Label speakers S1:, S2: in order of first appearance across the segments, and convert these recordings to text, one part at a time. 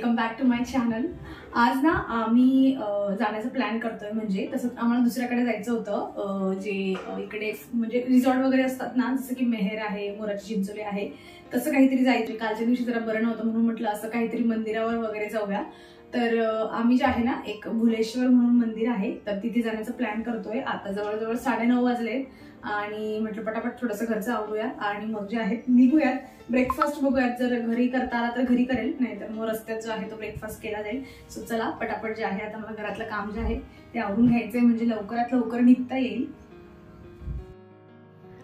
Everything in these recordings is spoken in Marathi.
S1: Welcome back to my channel. आज ना आम्ही जाण्याचा प्लॅन करतोय, म्हणजे तसं आम्हाला दुसऱ्याकडे जायचं होतं, जे इकडे म्हणजे रिसॉर्ट वगैरे असतात ना, जसं की मेहेर आहे, मोराची चिंचोली आहे, तसं काहीतरी जायचं। कालच्या दिवशी जरा बरं नव्हतं म्हणून म्हटलं असं काहीतरी मंदिरावर वगैरे जाऊया। तर आम्ही जे आहे ना, एक भुलेश्वर म्हणून मंदिर आहे, तर तिथे जाण्याचा प्लॅन करतोय। आता जवळजवळ 9:30 वाजले आणि म्हटलं पटापट थोडंसं घरचं आवरूया आणि मग जे आहे निघूयात। ब्रेकफास्ट बघूयात, जर घरी करता आला तर घरी करेल, नाही तर मग रस्त्यात जो आहे तो ब्रेकफास्ट केला जाईल। सो चला पटापट जे आहे आता मला घरातलं काम जे आहे ते आवरून घ्यायचंय, म्हणजे लवकरात लवकर निघता येईल।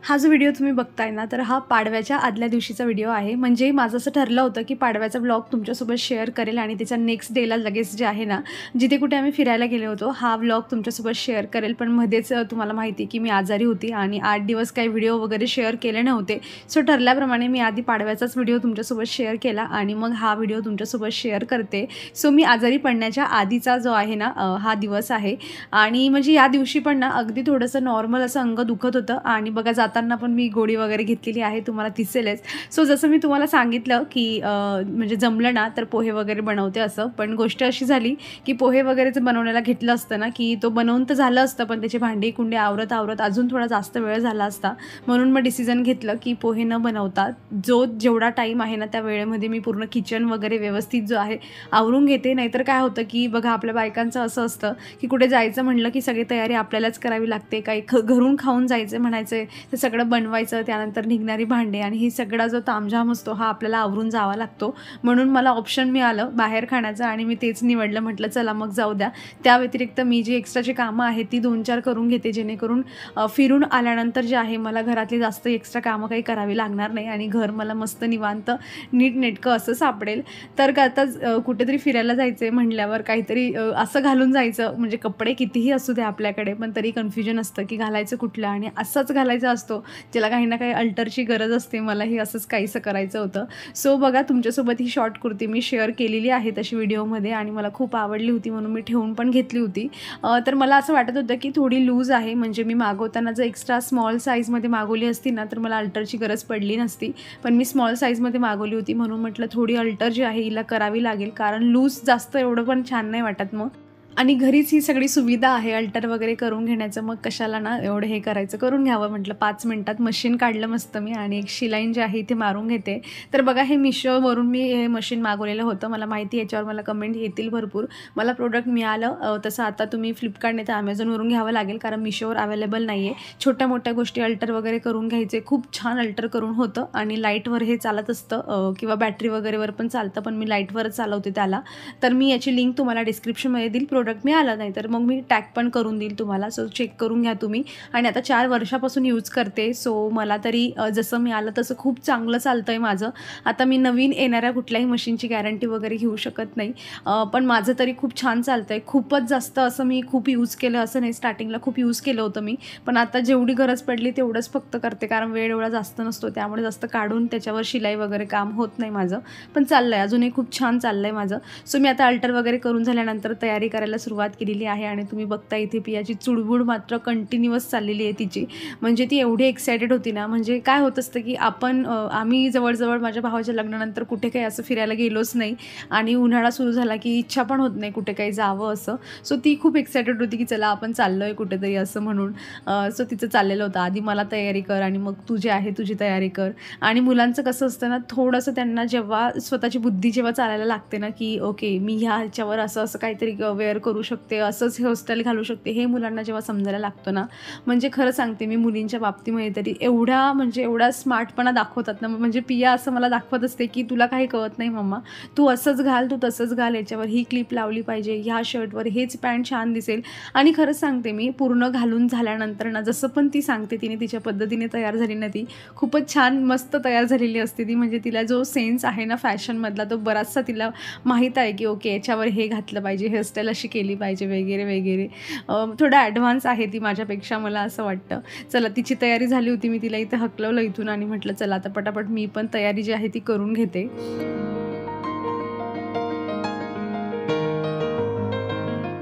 S1: हा जो व्हिडिओ तुम्ही बघताय ना, तर हा पाडव्याच्या आदल्या दिवशीचा व्हिडिओ आहे। म्हणजे माझं असं ठरलं होतं की पाडव्याचा व्लॉग तुमच्यासोबत शेअर करेल आणि त्याच्या नेक्स्ट डेला लगेच जे आहे ना, जिथे कुठे आम्ही फिरायला गेलो होतो, हा व्लॉग तुमच्यासोबत शेअर करेल। पण मध्येच तुम्हाला माहिती आहे की मी आजारी होती आणि 8 दिवस काही व्हिडिओ वगैरे शेअर केले नव्हते। सो ठरल्याप्रमाणे मी आधी पाडव्याचाच व्हिडिओ तुमच्यासोबत शेअर केला आणि मग हा व्हिडिओ तुमच्यासोबत शेअर करते। सो मी आजारी पडण्याच्या आधीचा जो आहे ना, हा दिवस आहे आणि म्हणजे या दिवशी पण ना अगदी थोडंसं नॉर्मल असं अंग दुखत होतं आणि बघा जाताना पण मी गोळी वगैरे घेतलेली आहे, तुम्हाला दिसेलच। सो जसं मी तुम्हाला सांगितलं की म्हणजे जमलं ना तर पोहे वगैरे बनवते असं, पण गोष्ट अशी झाली की पोहे वगैरेचं बनवण्याला घेतलं असतं ना की तो बनवून तर झालं असतं, पण त्याचे भांडी कुंडे आवरत अजून थोडा जास्त वेळ झाला असता। म्हणून मग डिसिजन घेतलं की पोहे न बनवता जेवढा टाईम आहे ना त्या वेळेमध्ये मी पूर्ण किचन वगैरे व्यवस्थित जो आहे आवरून घेते। नाहीतर काय होतं की बघा आपल्या बायकांचं असं असतं की कुठे जायचं म्हणलं की सगळी तयारी आपल्यालाच करावी लागते। काही घरून खाऊन जायचं म्हणायचं ते सगळं बनवायचं, त्यानंतर निघणारी भांडे आणि ही सगळा जो तामझाम असतो हा आपल्याला आवरून जावा लागतो। म्हणून मला ऑप्शन मिळालं बाहेर खाण्याचं आणि मी तेच निवडलं। म्हटलं चला मग जाऊ द्या, त्या व्यतिरिक्त मी जी एक्स्ट्राची कामं आहेत ती 2-4 करून घेते, जेणेकरून फिरून आल्यानंतर जे आहे मला घरातली जास्त एक्स्ट्रा कामं काही करावी लागणार नाही आणि घर मला मस्त निवांत नीटनेटकं असं सापडेल। तर आता कुठेतरी फिरायला जायचं म्हटल्यावर काहीतरी असं घालून जायचं, म्हणजे कपडे कितीही असू दे आपल्याकडे पण तरी कन्फ्युजन असतं की घालायचं कुठलं, आणि असंच घालायचं असतो ज्याला काही ना काही अल्टरची गरज असते। मलाही असंच काहीसं करायचं होतं। सो बघा तुमच्यासोबत ही शॉर्ट कुर्ती मी शेअर केलेली आहे तशी व्हिडिओमध्ये आणि मला खूप आवडली होती म्हणून मी ठेवून पण घेतली होती। तर मला असं वाटत होतं की थोडी लूज आहे, म्हणजे मी मागवताना जर एक्स्ट्रा स्मॉल साईजमध्ये मागवली असती ना तर मला अल्टरची गरज पडली नसती, पण मी स्मॉल साईजमध्ये मागवली होती म्हणून म्हटलं थोडी अल्टर जी आहे हिला करावी लागेल, कारण लूज जास्त एवढं पण छान नाही वाटत मग। आणि घरीच ही सगळी सुविधा आहे अल्टर वगैरे करून घेण्याचं, मग कशाला ना एवढं हे करायचं, करून घ्यावं म्हटलं। 5 मिनिटात मशीन काढलं मस्त मी आणि एक शिलाईन जे आहे इथे मारून घेते। तर बघा हे मिशोवरून मी हे मशीन मागवलेलं होतं, मला माहिती याच्यावर मला कमेंट येतील भरपूर। मला प्रोडक्ट मिळालं, तसं आता तुम्ही फ्लिपकार्ट नाही तर अमेझॉनवरून घ्यावं लागेल, कारण मिशोवर अवेलेबल नाही आहे। छोट्या मोठ्या गोष्टी अल्टर वगैरे करून घ्यायचे, खूप छान अल्टर करून होतं आणि लाईटवर हे चालत असतं किंवा बॅटरी वगैरेवर पण चालतं, पण मी लाईटवरच चालवते त्याला। तर मी याची लिंक तुम्हाला डिस्क्रिप्शनमध्ये देईल, प्रोडक्ट मिळालं नाही तर मग मी टॅग पण करून देईल तुम्हाला। सो चेक करून घ्या तुम्ही। आणि आता 4 वर्षापासून यूज करते, सो मला तरी जसं मिळालं तसं खूप चांगलं चालतं आहे माझं। आता मी नवीन येणाऱ्या कुठल्याही मशीनची गॅरंटी वगैरे घेऊ शकत नाही, पण माझं तरी खूप छान चालतं आहे। खूपच जास्त असं मी खूप यूज केलं असं नाही, स्टार्टिंगला खूप यूज केलं होतं मी, पण आता जेवढी गरज पडली तेवढंच फक्त करते, कारण वेळ एवढा जास्त नसतो, त्यामुळे जास्त काढून त्याच्यावर शिलाई वगैरे काम होत नाही माझं, पण चाललं आहे अजूनही खूप छान चाललं आहे माझं। सो मी आता अल्टर वगैरे करून झाल्यानंतर तयारी करायला सुरुवात केलेली आहे आणि तुम्ही बघता इथे पियाची चुडबुड मात्र कंटिन्युअस चाललेली आहे तिची। म्हणजे ती एवढी एक्सायटेड होती ना, म्हणजे काय होत असतं की आम्ही जवळजवळ माझ्या भावाच्या लग्नानंतर कुठे काही असं फिरायला गेलोच नाही आणि उन्हाळा सुरू झाला की इच्छा पण होत नाही कुठे काही जावं असं। सो ती खूप एक्सायटेड होती की चला आपण चाललोय कुठेतरी असं म्हणून। सो तिचं चाललेलं होतं आधी मला तयारी कर आणि मग तू जे आहे तुझी तयारी कर। आणि मुलांचं कसं असतं ना, थोडंसं त्यांना जेव्हा स्वतःची बुद्धी जेव्हा चालायला लागते ना की ओके मी ह्याच्यावर असं काहीतरी वेअर करू शकते, असंच हेअरस्टाईल घालू शकते, हे मुलांना जेव्हा समजायला लागतं ना, म्हणजे खरं सांगते मी मुलींच्या बाबतीमध्ये तरी एवढा स्मार्टपणा दाखवतात ना। म्हणजे पिया असं मला दाखवत असते की तुला काही कळत नाही मम्मा, तू असंच घाल, तू तसंच घाल, याच्यावर ही क्लिप लावली पाहिजे, ह्या शर्टवर हेच पॅन्ट छान दिसेल। आणि खरंच सांगते मी पूर्ण घालून झाल्यानंतर ना, जसं पण ती सांगते तिने तिच्या पद्धतीने तयार झाली ना, ती खूपच छान मस्त तयार झालेली असते ती। म्हणजे तिला जो सेन्स आहे ना फॅशनमधला तो बराचसा तिला माहीत आहे की ओके याच्यावर हे घातलं पाहिजे, हेअरस्टाईल अशी केली पाहिजे वगैरे वगैरे। थोडा ॲडव्हान्स आहे ती माझ्यापेक्षा, मला असं वाटतं। चला तिची तयारी झाली होती, मी तिला इथं हकलवलं इथून आणि म्हटलं चला आता पटापट मी पण तयारी जी आहे ती करून घेते।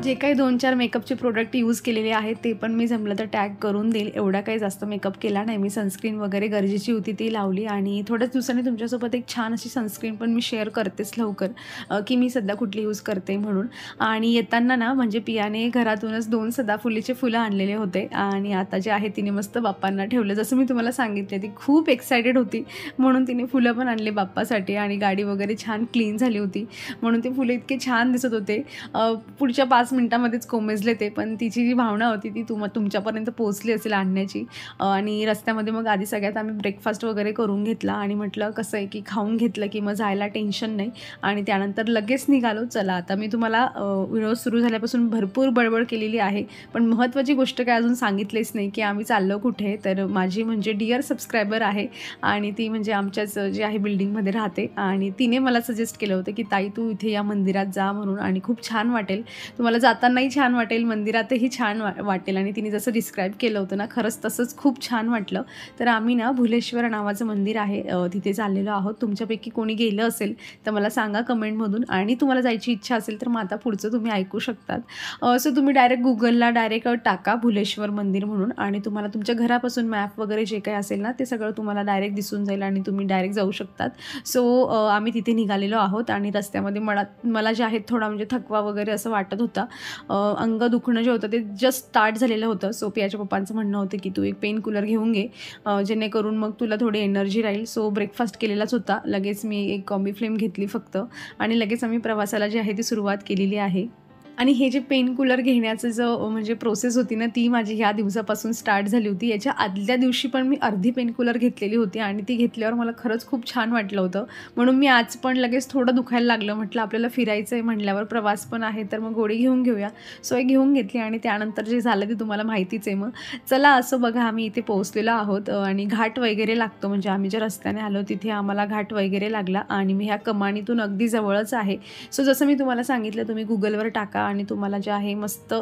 S1: जे काही 2-4 मेकअपचे प्रोडक्ट यूज केलेले आहेत ते पण मी जमलं तर टॅग करून देईल. एवढा काही जास्त मेकअप केला नाही मी. सनस्क्रीन वगैरे गरजेची होती ती लावली आणि थोड्याच दिवसांनी तुमच्यासोबत एक छान अशी सनस्क्रीन पण मी शेअर करतेच लवकर, की मी सध्या कुठली यूज करते म्हणून. आणि येताना ना म्हणजे पियाने घरातूनच 2 सदाफुलीचे फुलं आणलेले होते आणि आता जे आहे तिने मस्त बाप्पांना ठेवलं. जसं मी तुम्हाला सांगितले ती खूप एक्सायटेड होती म्हणून तिने फुलं पण आणले बाप्पासाठी आणि गाडी वगैरे छान क्लीन झाली होती म्हणून ते फुलं इतके छान दिसत होते. पुढच्या 5 मिनिटांमध्येच कोमेजले ते, पण तिची जी भावना होती ती तुमच्यापर्यंत पोहोचली असेल आणण्याची. आणि रस्त्यामध्ये मग आधी सगळ्यात आम्ही ब्रेकफास्ट वगैरे करून घेतला आणि म्हटलं कसं आहे की खाऊन घेतलं की मग जायला टेन्शन नाही आणि त्यानंतर लगेच निघालो. चला आता मी तुम्हाला व्हिडिओ सुरू झाल्यापासून भरपूर बडबड केलेली आहे, पण महत्त्वाची गोष्ट काय अजून सांगितलीच नाही की आम्ही चाललो कुठे. तर माझी म्हणजे डिअर सबस्क्रायबर आहे आणि ती म्हणजे आमच्याच जी आहे बिल्डिंगमध्ये राहते आणि तिने मला सजेस्ट केलं होतं की ताई तू इथे या मंदिरात जा म्हणून आणि खूप छान वाटेल, तुम्हाला जातानाही छान वाटेल, मंदिरातही छान वाटेल. आणि तिने जसं डिस्क्राईब केलं होतं ना खरंच तसंच खूप छान वाटलं. तर आम्ही ना भुलेश्वर नावाचं मंदिर आहे तिथे चाललेलो आहोत. तुमच्यापैकी कोणी गेलं असेल तर मला सांगा कमेंटमधून आणि तुम्हाला जायची इच्छा असेल तर मग आता पुढचं तुम्ही ऐकू शकतात. सो तुम्ही डायरेक्ट गुगलला टाका भुलेश्वर मंदिर म्हणून आणि तुम्हाला तुमच्या घरापासून मॅप वगैरे जे काही असेल ना ते सगळं तुम्हाला डायरेक्ट दिसून जाईल आणि तुम्ही डायरेक्ट जाऊ शकतात. सो आम्ही तिथे निघालेलो आहोत आणि रस्त्यामध्ये मला जे आहे थोडा म्हणजे थकवा वगैरे असं वाटत होता. अंग दुखणं जे होतं ते जस्ट स्टार्ट झालेलं होतं. सो पियाच्या पप्पांचं म्हणणं होतं की तू एक पेन कूलर घेऊन घे जेणेकरून मग तुला थोडी एनर्जी राहील. सो ब्रेकफास्ट केलेलाच होता. लगेच मी एक कॉम्बी फ्लेम घेतली फक्त आणि लगेच आम्ही प्रवासाला जी आहे ती सुरुवात केलेली आहे. आणि हे जे पेन कूलर घेण्याचं जो म्हणजे प्रोसेस होती ना ती माझी ह्या दिवसापासून स्टार्ट झाली होती. याच्या आदल्या दिवशी पण मी अर्धी पेन कूलर घेतलेली होती आणि ती घेतल्यावर मला खरंच खूप छान वाटलं होतं. म्हणून मी आज पण लगेच थोडं दुखायला लागलं. म्हटलं आपल्याला फिरायचं आहे म्हटल्यावर प्रवास पण आहे तर मग गोळी घेऊन घेऊया. सो एक घेऊन घेतली आणि त्यानंतर जे झालं ते तुम्हाला माहितीच आहे. मग चला असं बघा आम्ही इथे पोहोचलेलो आहोत आणि घाट वगैरे लागतो म्हणजे आम्ही ज्या रस्त्याने आलो तिथे आम्हाला घाट वगैरे लागला आणि मी ह्या कमानीतून अगदी जवळच आहे. सो जसं मी तुम्हाला सांगितलं तुम्ही गुगलवर टाका आणि तुम्हाला जे आहे मस्त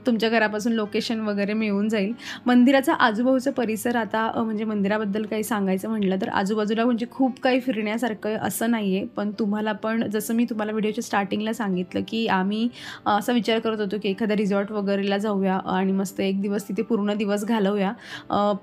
S1: तुमच्या घरापासून लोकेशन वगैरे मिळून जाईल. मंदिराचा आजूबाजूचा परिसर आता म्हणजे मंदिराबद्दल काही सांगायचं म्हटलं तर आजूबाजूला म्हणजे खूप काही फिरण्यासारखं असं नाही आहे, पण तुम्हाला पण जसं मी तुम्हाला व्हिडिओच्या स्टार्टिंगला सांगितलं की आम्ही असा विचार करत होतो की एखाद्या रिसॉर्ट वगैरेला जाऊया आणि मस्त एक दिवस तिथे पूर्ण दिवस घालवूया.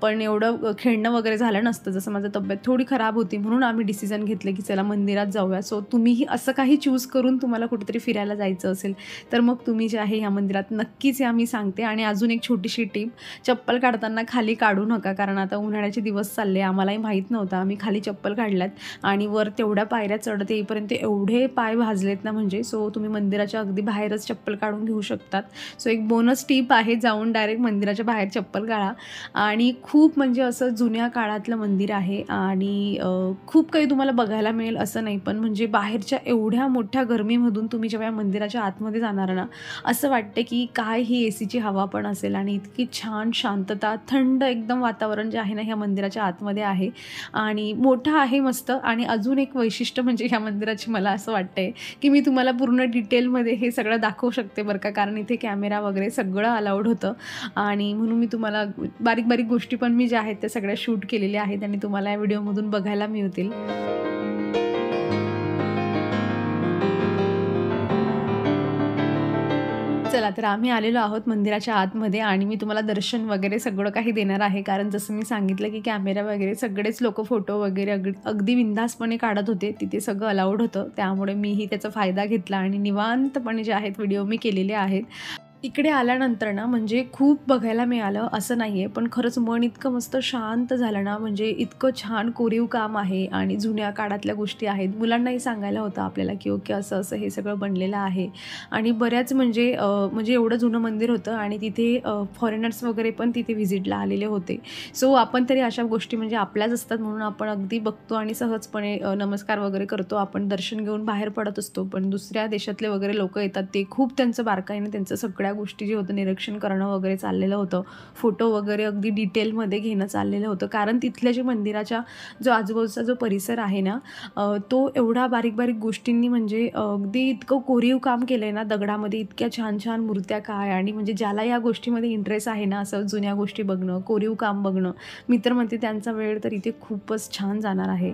S1: पण एवढं खेळणं वगैरे झालं नसतं. जसं माझं तब्येत थोडी खराब होती म्हणून आम्ही डिसिजन घेतलं की चला मंदिरात जाऊया. सो तुम्हीही असं काही चूज करून तुम्हाला कुठेतरी फिरायला जायचं असेल तर मग तुम्ही जे आहे ह्या मंदिरात नक्कीच या मी सांगते. आणि अजून एक छोटीशी टिप, चप्पल काढताना खाली काढू नका कारण आता उन्हाळ्याचे दिवस चालले. आम्हालाही माहीत नव्हतं. आम्ही खाली चप्पल काढल्यात आणि वर तेवढ्या पायऱ्या चढत येईपर्यंत एवढे पाय भाजलेत ना म्हणजे. सो तुम्ही मंदिराच्या अगदी बाहेरच चप्पल काढून घेऊ शकतात. सो एक बोनस टिप आहे, जाऊन डायरेक्ट मंदिराच्या बाहेर चप्पल काढा. आणि खूप म्हणजे असं जुन्या काळातलं मंदिर आहे आणि खूप काही तुम्हाला बघायला मिळेल असं नाही, पण म्हणजे बाहेरच्या एवढ्या मोठ्या गरमीमधून तुम्ही जेव्हा मंदिराच्या आतमध्ये जाणार ना असं वाटतं की काय ही एसीची हवा पण असेल आणि इतकी छान शांतता थंड एकदम वातावरण जे आहे ना ह्या मंदिराच्या आतमध्ये आहे आणि मोठं आहे मस्त. आणि अजून एक वैशिष्ट्य म्हणजे ह्या मंदिराची मला असं वाटतंय की मी तुम्हाला पूर्ण डिटेलमध्ये हे सगळं दाखवू शकते बरं का, कारण इथे कॅमेरा वगैरे सगळं अलाउड होतं आणि म्हणून मी तुम्हाला बारीक बारीक गोष्टी पण मी ज्या आहेत त्या सगळ्या शूट केलेल्या आहेत आणि तुम्हाला या व्हिडिओमधून बघायला मिळतील. चला तर आम्ही आलेलो आहोत मंदिराच्या आतमध्ये आणि मी तुम्हाला दर्शन वगैरे सगळं काही देणार आहे कारण जसं मी सांगितलं की कॅमेरा वगैरे सगळेच लोक फोटो वगैरे अगदी बिनधास्तपणे काढत होते. तिथे सगळं अलाउड होतं त्यामुळे मीही त्याचा फायदा घेतला आणि निवांतपणे जे आहेत व्हिडिओ मी केलेले आहेत. इकडे आल्यानंतर ना म्हणजे खूप बघायला मिळालं असं नाही आहे, पण खरंच मन इतकं मस्त शांत झालं ना. म्हणजे इतकं छान कोरीव काम आहे आणि जुन्या काळातल्या गोष्टी आहेत. मुलांनाही सांगायला होतं आपल्याला की ओके असं असं हे सगळं बनलेलं आहे आणि बऱ्याच म्हणजे एवढं जुनं मंदिर होतं आणि तिथे फॉरेनर्स वगैरे पण तिथे व्हिजिटला आलेले होते. सो आपण तरी अशा गोष्टी म्हणजे आपल्याच असतात म्हणून आपण अगदी बघतो आणि सहजपणे नमस्कार वगैरे करतो, आपण दर्शन घेऊन बाहेर पडत असतो. पण दुसऱ्या देशातले वगैरे लोक येतात ते खूप त्यांचं बारकाईने त्यांचं सगळ्या गोष्टी जे होतं निरीक्षण करणं वगैरे चाललेलं होतं. फोटो वगैरे अगदी डिटेलमध्ये घेणं चाललेलं होतं कारण तिथल्या जे मंदिराच्या जो आजूबाजूचा जो परिसर आहे ना तो एवढा बारीक बारीक गोष्टींनी म्हणजे अगदी इतकं कोरीव काम केलं आहे ना दगडामध्ये. इतक्या छान छान मूर्त्या काय आणि म्हणजे ज्याला या गोष्टीमध्ये इंटरेस्ट आहे ना असं जुन्या गोष्टी बघणं, कोरीव काम बघणं, मी तर म्हणते त्यांचा वेळ तर इथे खूपच छान जाणार आहे.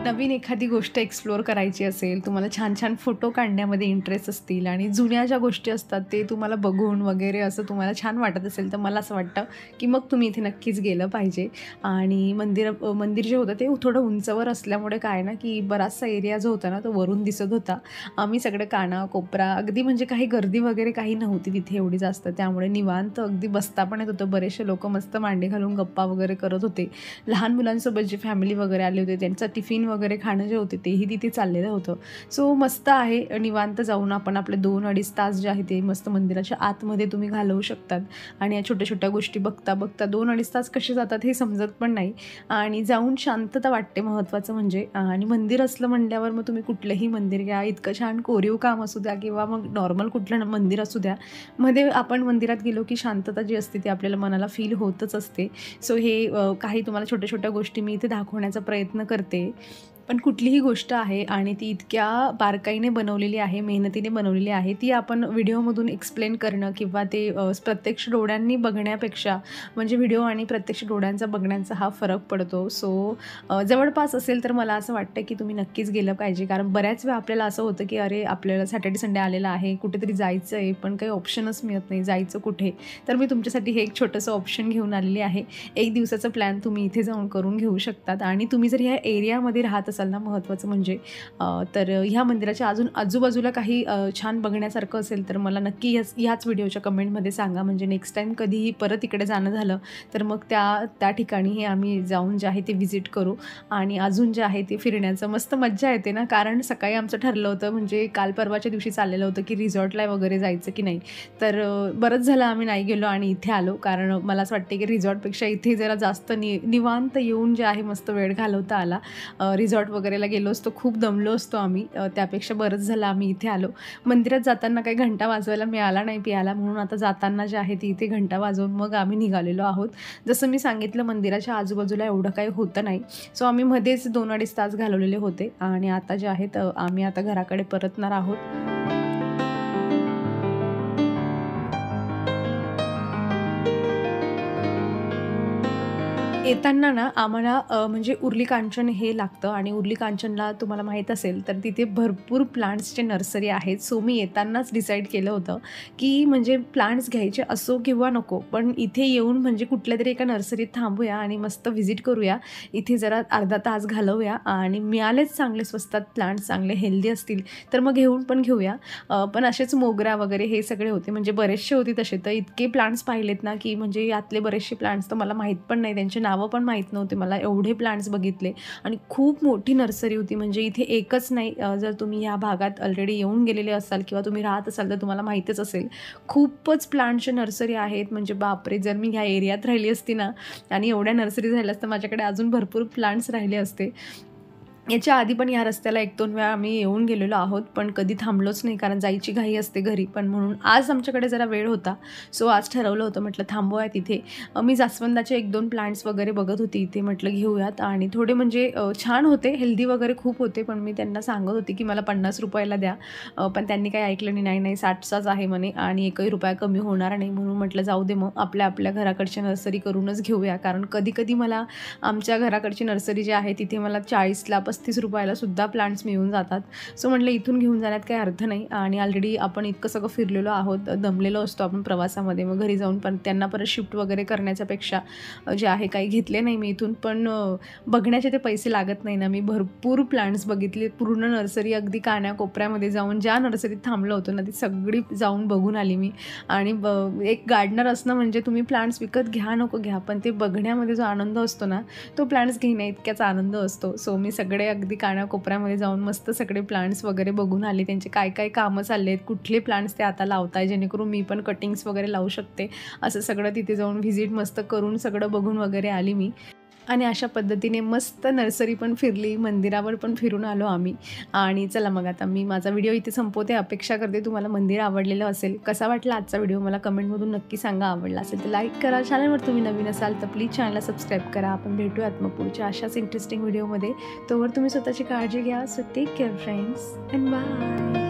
S1: नवीन एखादी गोष्ट एक्सप्लोअर करायची असेल, तुम्हाला छान छान फोटो काढण्यामध्ये इंटरेस्ट असतील आणि जुन्या ज्या गोष्टी असतात ते तुम्हाला बघून वगैरे असं तुम्हाला छान वाटत असेल, तर मला असं वाटतं की मग तुम्ही इथे नक्कीच गेलं पाहिजे. आणि मंदिर जे होतं ते थोडं उंचावर असल्यामुळे काय ना, की बराचसा एरिया जो होता ना तो वरून दिसत होता. आम्ही सगळं काना कोपरा अगदी म्हणजे काही गर्दी वगैरे काही नव्हती तिथे एवढी जास्त, त्यामुळे निवांत अगदी बसता पण येत होतं. बरेचसे लोक मस्त मांडी घालून गप्पा वगैरे करत होते. लहान मुलांसोबत जी फॅमिली वगैरे आले होते त्यांचा टिफिन वगैरे खाणं जे होते तेही तिथे चाललेलं होतं. सो मस्त आहे, निवांत जाऊन आपण आपले 2-2.5 तास जे आहे ते मस्त मंदिराच्या आतमध्ये तुम्ही घालवू शकतात. आणि या छोट्या छोट्या गोष्टी बघता बघता 2-2.5 तास कसे जातात हे समजत पण नाही. आणि जाऊन शांतता वाटते महत्त्वाचं म्हणजे. आणि मंदिर असलं म्हणल्यावर मग तुम्ही कुठलंही मंदिर घ्या, इतकं छान कोरीव काम असू द्या किंवा मग नॉर्मल कुठलं मंदिर असू द्या, मध्ये आपण मंदिरात गेलो की शांतता जी असते ती आपल्याला मनाला फील होतच असते. सो हे काही तुम्हाला छोट्या छोट्या गोष्टी मी इथे दाखवण्याचा प्रयत्न करते. पण कुठलीही गोष्ट आहे आणि ती इतक्या बारकाईने बनवलेली आहे, मेहनतीने बनवलेली आहे, ती आपण व्हिडिओमधून एक्सप्लेन करणं किंवा ते प्रत्यक्ष डोळ्यांनी बघण्यापेक्षा म्हणजे व्हिडिओ आणि प्रत्यक्ष डोळ्यांचा बघण्याचा हा फरक पडतो. सो जवळपास असेल तर मला असं वाटतं की तुम्ही नक्कीच गेलं पाहिजे. कारण बऱ्याच वेळा आपल्याला असं होतं की अरे आपल्याला सॅटर्डे संडे आलेला आहे, कुठेतरी जायचं आहे, पण काही ऑप्शनच मिळत नाही, जायचं कुठे. तर मी तुमच्यासाठी हे एक छोटंसं ऑप्शन घेऊन आलेली आहे. 1 दिवसाचा प्लॅन तुम्ही इथे जाऊन करून घेऊ शकतात. आणि तुम्ही जर ह्या एरियामध्ये राहत असाल ना, महत्त्वाचं म्हणजे तर ह्या मंदिराच्या आजूबाजूला काही छान बघण्यासारखं असेल तर मला नक्की ह्याच व्हिडिओच्या कमेंटमध्ये सांगा. म्हणजे नेक्स्ट टाईम कधीही परत इकडे जाणं झालं तर मग त्या ठिकाणी हे आम्ही जाऊन जे आहे ते व्हिजिट करू. आणि अजून जे आहे ते फिरण्याचं मस्त मज्जा येते ना. कारण सकाळी आमचं ठरलं होतं, म्हणजे काल परवाच्या दिवशी चाललेलं होतं की रिसॉर्टला वगैरे जायचं की नाही, तर बरंच झालं आम्ही नाही गेलो आणि इथे आलो. कारण मला असं वाटते की रिसॉर्टपेक्षा इथे जरा जास्त निवांत येऊन जे आहे मस्त वेळ घालवता आला. रिसॉर्ट वगैरेला गेलो असतो खूप दमलो असतो आम्ही, त्यापेक्षा बरंच झालं आम्ही इथे आलो. मंदिरात जाताना काही घंटा वाजवायला मिळाला नाही पियाला, म्हणून आता जाताना जे आहे ती इथे घंटा वाजवून मग आम्ही निघालेलो आहोत. जसं मी सांगितलं मंदिराच्या आजूबाजूला एवढं काही होतं नाही. सो आम्ही मध्येच 2-2.5 तास घालवलेले होते आणि आता जे आहेत आम्ही आता घराकडे परतणार आहोत. येताना ना आम्हाला म्हणजे उर्ली कांचन हे लागतं आणि उर्ली कांचनला तुम्हाला माहीत असेल तर तिथे भरपूर प्लांट्सचे नर्सरी आहेत. सो मी येतानाच डिसाईड केलं होतं की म्हणजे प्लांट्स घ्यायचे असो किंवा नको, पण इथे येऊन म्हणजे कुठल्या तरी एका नर्सरीत थांबूया आणि मस्त व्हिजिट करूया. इथे जरा अर्धा तास घालवूया आणि मिळालेच चांगले स्वस्तात प्लांट्स, चांगले हेल्दी असतील तर मग पण घेऊया. पण असेच मोगरा वगैरे हे सगळे होते, म्हणजे बरेचसे होते तसे. तर इतके प्लांट्स पाहिलेत ना की म्हणजे यातले बरेचसे प्लांट्स तर मला माहीत पण नाही, त्यांचे नावं पण माहीत नव्हते मला. एवढे प्लांट्स बघितले आणि खूप मोठी नर्सरी होती. म्हणजे इथे एकच नाही, जर तुम्ही ह्या भागात ऑलरेडी येऊन गेलेले असाल किंवा तुम्ही राहत असाल तर तुम्हाला माहीतच असेल, खूपच प्लांट्सचे नर्सरी आहेत. म्हणजे बापरे, जर मी ह्या एरियात राहिली असती ना आणि एवढ्या नर्सरी राहिल्या असतं माझ्याकडे अजून भरपूर प्लांट्स राहिले असते. याच्या आधी पण या रस्त्याला 1-2 वेळा आम्ही येऊन गेलेलो आहोत, पण कधी थांबलोच नाही कारण जायची घाई असते घरी. पण म्हणून आज आमच्याकडे जरा वेळ होता, सो आज ठरवलं होतं म्हटलं थांबूया तिथे. मी जास्वंदाचे 1-2 प्लांट्स वगैरे बघत होती इथे, म्हटलं घेऊयात. आणि थोडे म्हणजे छान होते, हेल्दी वगैरे खूप होते. पण मी त्यांना सांगत होती की मला 50 रुपयाला द्या, पण त्यांनी काही ऐकलं नाही. नाही 60चाच आहे म्हणे आणि 1ही रुपया कमी होणार नाही. म्हणून म्हटलं जाऊ दे मग, आपल्या घराकडची नर्सरी करूनच घेऊया. कारण कधी मला आमच्या घराकडची नर्सरी जी आहे तिथे मला 40ला 35 रुपयाला सुद्धा प्लांट्स मिळून जातात. सो म्हटलं इथून घेऊन जाण्यात काही अर्थ नाही. आणि ऑलरेडी आपण इतकं सगळं फिरलेलो आहोत, दमलेलो असतो आपण प्रवासामध्ये, मग घरी जाऊन पण त्यांना परत शिफ्ट वगैरे करण्याच्यापेक्षा जे आहे काही घेतले नाही मी इथून. पण बघण्याचे ते पैसे लागत नाही ना. मी भरपूर प्लांट्स बघितले, पूर्ण नर्सरी अगदी कान्याकोपऱ्यामध्ये जाऊन ज्या नर्सरीत थांबलं होतं ना ती सगळी जाऊन बघून आली मी. आणि एक गार्डनर असणं म्हणजे तुम्ही प्लांट्स विकत घ्या नको घ्या, पण ते बघण्यामध्ये जो आनंद असतो ना तो प्लांट्स घेण्या इतक्याच आनंद असतो. सो मी सगळे अगदी कानाकोपऱ्यामध्ये जाऊन मस्त सगळे प्लांट्स वगैरे बघून आले, त्यांचे काय काय कामं चालले आहेत, कुठले प्लांट्स ते आता लावताय जेणेकरून मी पण कटिंग्स वगैरे लावू शकते. असं सगळं तिथे जाऊन व्हिजिट मस्त करून सगळं बघून वगैरे आली मी. आणि अशा पद्धतीने मस्त नर्सरी पण फिरली, मंदिरावर पण फिरून आलो आम्ही. आणि चला मग आता मी माझा व्हिडिओ इथे संपवते. अपेक्षा करते तुम्हाला मंदिर आवडलेलं असेल. कसा वाटला आजचा व्हिडिओ मला कमेंटमधून नक्की सांगा. आवडला असेल तर लाईक करा. चॅनलवर तुम्ही नवीन असाल तर प्लीज चॅनलला सबस्क्राईब करा. आपण भेटूयात मग पुढच्या अशाच इंटरेस्टिंग व्हिडिओमध्ये. तोवर तुम्ही स्वतःची काळजी घ्या. So take care friends and bye.